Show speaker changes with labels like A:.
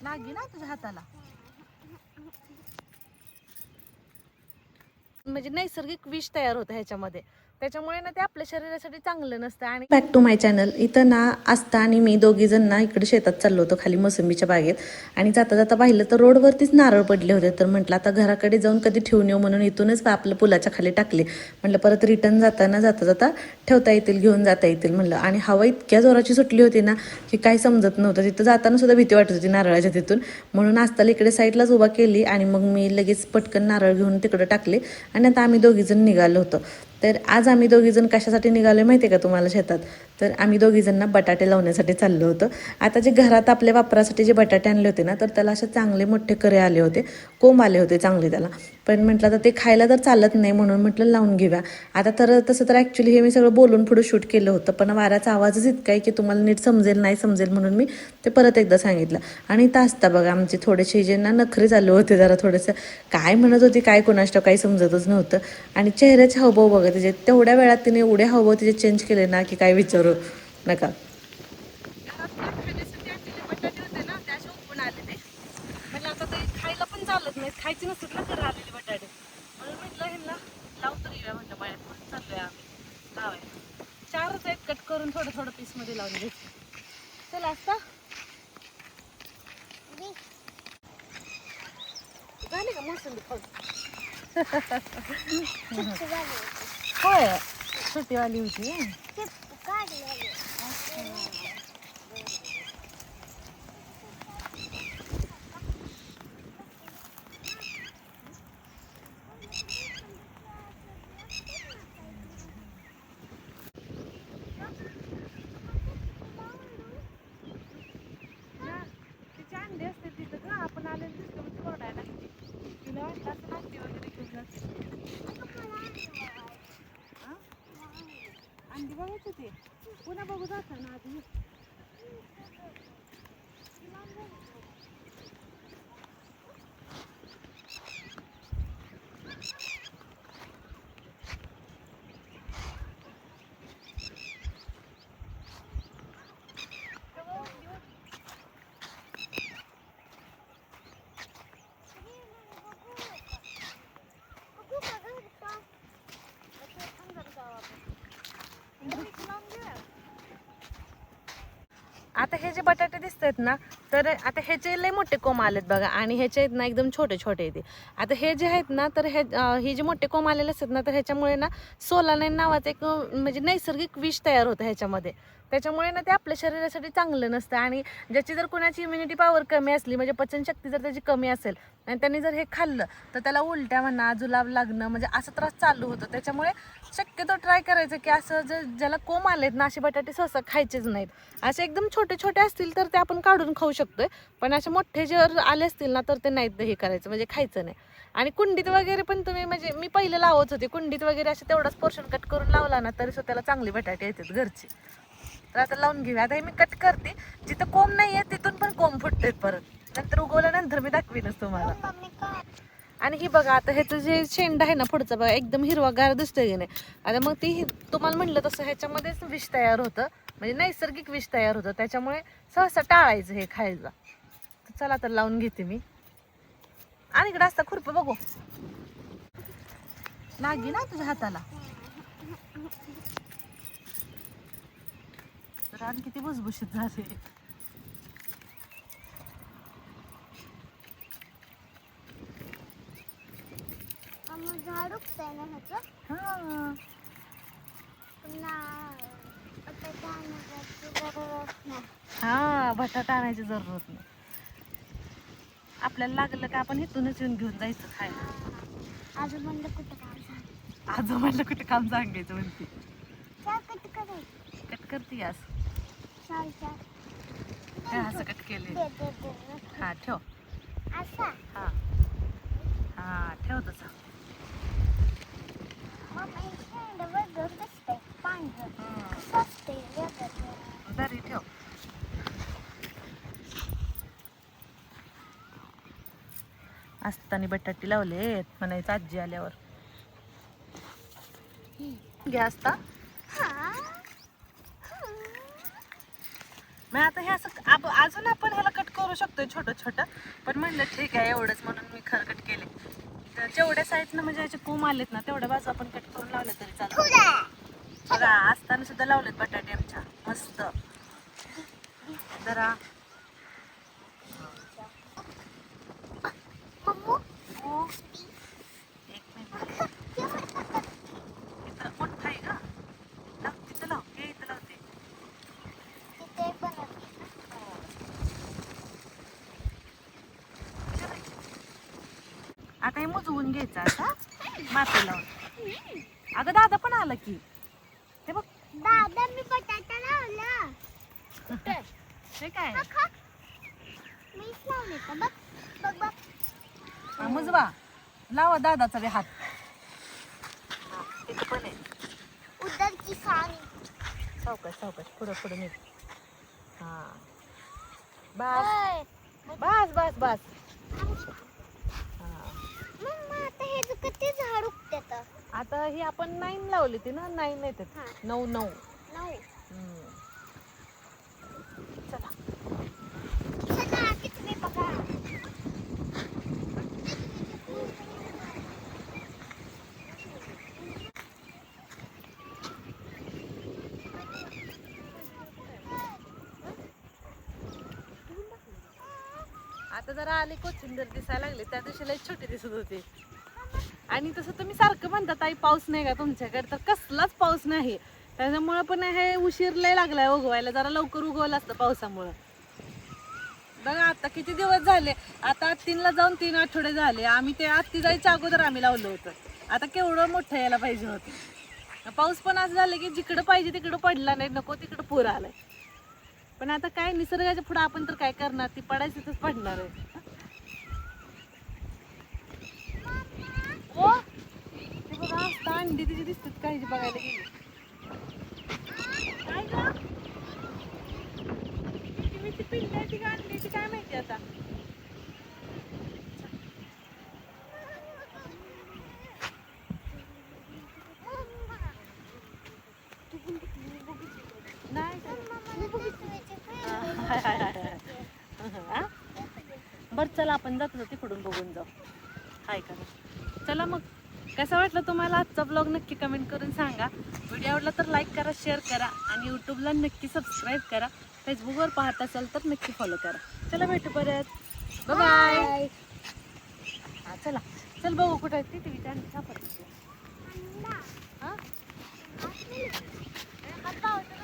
A: लागी ना तुझ्या हाताला. म्हणजे नैसर्गिक विष तयार होतं ह्याच्यामध्ये, त्याच्यामुळे ना ते आपल्या शरीरासाठी चांगलं नसतं. आणि
B: बॅक टू माय चॅनल. इथं ना आस्था आणि मी दोघी जण ना इकडे शेतात चाललो होतो खाली मोसंबीच्या बागेत. आणि जाता जाता पाहिलं तर रोडवरतीच नारळ पडले होते. तर म्हटलं आता घराकडे जाऊन कधी ठेवून येऊ म्हणून इथूनच आपलं पुलाच्या खाली टाकले. म्हटलं परत रिटर्न जाताना जाता जाता ठेवता येतील, घेऊन जाता येतील म्हणलं. आणि हवा इतक्या जोराची सुटली होती ना की काही समजत नव्हतं. तिथं जाताना सुद्धा भीती वाटत होती नारळाच्या तिथून. म्हणून आस्ताला इकडे साईडलाच उभा केली आणि मग मी लगेच पटकन नारळ घेऊन तिकडे टाकले. आणि आता आम्ही दोघीजण निघालो होतो. तर आज आम्ही दोघीजण कशासाठी निघालो माहिती आहे का तुम्हाला शेतात? तर आम्ही दोघीजण ना बटाटे लावण्यासाठी चाललो होतो. आता जे घरात आपल्या वापरासाठी जे बटाटे आणले होते ना, तर त्याला असे चांगले मोठे करे आले होते, कोंब आले होते चांगले त्याला. पण म्हटलं तर ते खायला तर चालत नाही म्हणून म्हटलं लावून घेऊया. आता तर तसं तर ॲक्च्युली हे मी सगळं बोलून पुढे शूट केलं होतं, पण वाऱ्याचा आवाजच इतका आहे की तुम्हाला नीट समजेल नाही समजेल म्हणून मी ते परत एकदा सांगितलं. आणि इथं असता बघा आमचे थोडेसे जे ना नखरे चालू होते जरा थोडंसं, काय म्हणत होती काय कोणाष्ट काही समजतच नव्हतं. आणि चेहऱ्याचे हावभाव बघा तिचे, तेवढ्या वेळात तिने एवढे हावभाव तिचे चेंज केले ना की काय विचारू नका.
A: खाण्यासाठी आणलेले बटाटे होते ना, ते असे उगवून आले. ते म्हणजे आता ते खायला पण चालत नाही, खायचे नसतात ना घरी आलेले बटाटे. म्हणून म्हटलं ह्यांना लावून तर येऊया म्हटलं मळ्यात. म्हणून चाललोय आम्ही लावायला. 4च आहेत, कट करून थोडं थोडं पीसमध्ये लावून घ्यायचं. चला असता झाली का मोसंबी खाऊन? होय, सुट्टीवाली होती. तिची अंडी असते तिथं का, आपण आले दिसतो म्हणजे कोरडायला लागते. तिला वाटलं असं अंडी वगैरे घेऊन जाते. हा? अंडी बघायचं ते पुन्हा बघू जाताना आधी. आता हे जे बटाटे दिसतात ना, तर आता ह्याचे लय मोठे कोंब आलेत बघा, आणि ह्याचे आहेत ना एकदम छोटे छोटे येते. आता हे जे आहेत ना, तर हे जे मोठे कोंब आलेले असतात ना, तर ह्याच्यामुळे ना सोलानाईन नावाचं एक म्हणजे नैसर्गिक विष तयार होतं ह्याच्यामध्ये. त्याच्यामुळे ना ते आपल्या शरीरासाठी चांगलं नसतं. आणि ज्याची जर कोणाची इम्युनिटी पॉवर कमी असली, म्हणजे पचनशक्ती जर त्याची कमी असेल आणि त्यांनी जर हे खाल्लं तर त्याला उलट्या म्हणा, जुलाब लागणं म्हणजे असं त्रास चालू होतं. त्याच्यामुळे शक्यतो ट्राय करायचं की असं ज्याला कोंब आलेत ना, असे बटाटे सहसा खायचेच नाहीत. असे एकदम छोटे छोटे असतील तर ते आपण काढून खाऊ शकतोय, पण असे मोठे जर आले असतील ना तर ते नाहीत हे करायचं, म्हणजे खायचं नाही. आणि कुंडीत वगैरे पण तुम्ही, म्हणजे मी पहिले लावत होते कुंडीत वगैरे, असे तेवढाच पोर्शन कट करून लावला ना तरी सुद्धा त्याला चांगले बटाटे येतात घरचे. तर आता लावून घेऊया. आता हे मी कट करते, जिथं कोंब नाही आहे तिथून पण कोंब फुटतात परत, नंतर उगवल्यानंतर मी दाखवीनच तुम्हाला. आणि ही बघा आता ह्याचं जे शेंड आहे ना पुढचं बघा, एकदम हिरवागार दिसतंय की नाही. आता मग ती तुम्हाला म्हटलं तसं ह्याच्यामध्येच विष तयार होतं, म्हणजे नैसर्गिक विष तयार होतं. त्याच्यामुळे सहसा टाळायचं हे खायला. चला तर लावून घेते मी. आणि इकडे असता खुरप बघू लागी ना तुझ्या हाताला. रान किती भुसभुशीत झाले.
C: झाड उगतंय ना ह्याचं.
A: हा, बटाटा आणायची जरूरत नाही. आपल्याला लागलं का आपण इथूनच येऊन घेऊन जायचं खायला.
C: आजोबांना कुठं काम सांग.
A: आजोबांना कुठे काम सांगायचं म्हणते.
C: कट करायचं.
A: कट करते आज. असं कट केले. हा ठेव.
C: असा
A: हा हा ठेव तसा. दरी ठेव. असताना बटाटे लावलेत म्हणायचं आजी आल्यावर. घ्या असता. मग आता हे असं अजून आपण ह्याला कट करू करू शकतोय छोटं छोटं, पण म्हणलं ठीक आहे एवढंच म्हणून मी खरकट केले. तर जेवढ्या साईजनं म्हणजे याचे कोंब आलेत ना तेवढ्या बाजू आपण कट करून लावले तरी चालतं. बघा असताना सुद्धा लावलेत बटाटे आमच्या मस्त. जरा
C: मम्मू
A: हो एक मिनिट इथं मोठं आहे का? लाव तिथं लाव, हे इथं लावते.
C: तिथे बनवते.
A: आता हे मुजवून घ्यायचं असं माती लावून. अगं दादा पण आला की ते बघ.
C: दादा मी बटाटा लावला.
A: हे काय
C: मीच लावले का बघ बघ बघ.
A: हा, मुजवा लावा दादाचा बी हात. हा, तिथं पण आहे.
C: उधर की सारी.
A: सावकाश सावकाश पुढं पुढं नीट. हा बस
C: ओय,
A: बस बस बस. हा.
C: मम्मा आता हे जो किती झाड उगतात.
A: आता ही आपण 9 लावली ती ना, 9 येतात.
C: हा.
A: 9 9.
C: नाही
A: चला
C: सगळं किती बघा.
A: आता जरा आली कोथिंबीर दिसायला लागली, त्या दिवशी लई छोटी दिसत होती. आणि तसं तुम्ही सारखं म्हणतात आई पाऊस नाही का तुमच्याकडे, तर कसलाच पाऊस नाही. त्याच्यामुळे पण हे उशीर लय लागलाय उगवायला, जरा लवकर उगवलं असतं पावसामुळं. बघा आता किती दिवस झाले, आता आत्तीला जाऊन 3 आठवडे झाले. आम्ही ते आत्ती जायच्या अगोदर आम्ही लावलं होतं. आता केवढं मोठं यायला पाहिजे होतं. पाऊस पण असं झालं की जिकडं पाहिजे तिकडं पडला नाही, नको तिकडं पूर आलाय. पण आता काय निसर्गाच्या पुढे आपण तर काय करणार, ती पडायची तर पडणार आहे. ओ ते बघा आता अंडी तिची दिसतात काही बघायला गेली. काय ग ती पिल्ली आहे ती का अंड्याची काय माहिती आता. नाही बरं चला आपण जातो तिकडून बघून जाऊ. हाय का नाही? चला मग कसा वाटलं तुम्हाला आजचा ब्लॉग नक्की कमेंट करून सांगा. व्हिडिओ आवडला तर लाईक करा, शेअर करा आणि यूट्यूबला नक्की सबस्क्राईब करा. फेसबुकवर पाहत असाल तर नक्की फॉलो करा. चला भेटू परत. बाय. हा चला चल बघू कुठं आहे ती टीव्हीच्या सापडते.
C: अंडा.
A: हा
C: हात पावसाळा